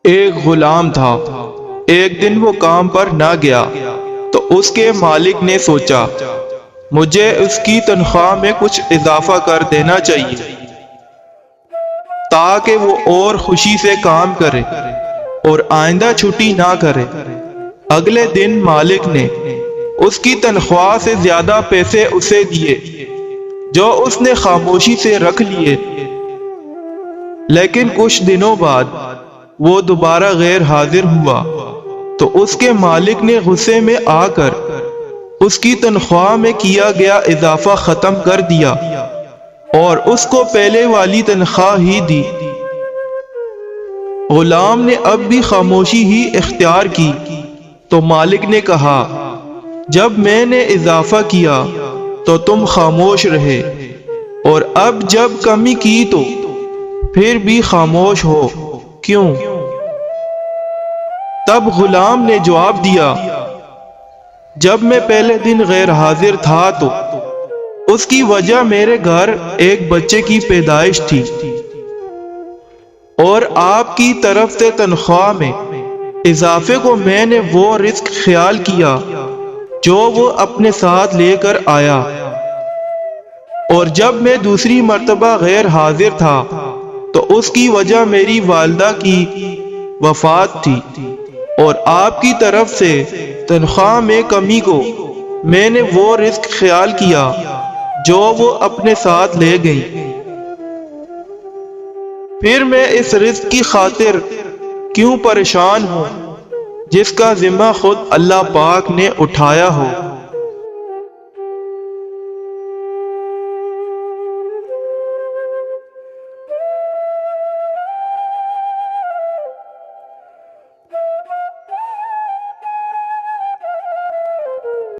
ایک غلام تھا۔ ایک دن وہ کام پر نہ گیا تو اس کے مالک نے سوچا مجھے اس کی تنخواہ میں کچھ اضافہ کر دینا چاہیے تاکہ وہ اور خوشی سے کام کرے اور آئندہ چھٹی نہ کرے۔ اگلے دن مالک نے اس کی تنخواہ سے زیادہ پیسے اسے دیے جو اس نے خاموشی سے رکھ لیے، لیکن کچھ دنوں بعد وہ دوبارہ غیر حاضر ہوا تو اس کے مالک نے غصے میں آ کر اس کی تنخواہ میں کیا گیا اضافہ ختم کر دیا اور اس کو پہلے والی تنخواہ ہی دی۔ غلام نے اب بھی خاموشی ہی اختیار کی تو مالک نے کہا جب میں نے اضافہ کیا تو تم خاموش رہے اور اب جب کمی کی تو پھر بھی خاموش ہو کیوں؟ تب غلام نے جواب دیا جب میں پہلے دن غیر حاضر تھا تو اس کی وجہ میرے گھر ایک بچے کی پیدائش تھی اور آپ کی طرف سے تنخواہ میں اضافے کو میں نے وہ رزق خیال کیا جو وہ اپنے ساتھ لے کر آیا، اور جب میں دوسری مرتبہ غیر حاضر تھا تو اس کی وجہ میری والدہ کی وفات تھی اور آپ کی طرف سے تنخواہ میں کمی کو میں نے وہ رزق خیال کیا جو وہ اپنے ساتھ لے گئی۔ پھر میں اس رزق کی خاطر کیوں پریشان ہوں جس کا ذمہ خود اللہ پاک نے اٹھایا ہو؟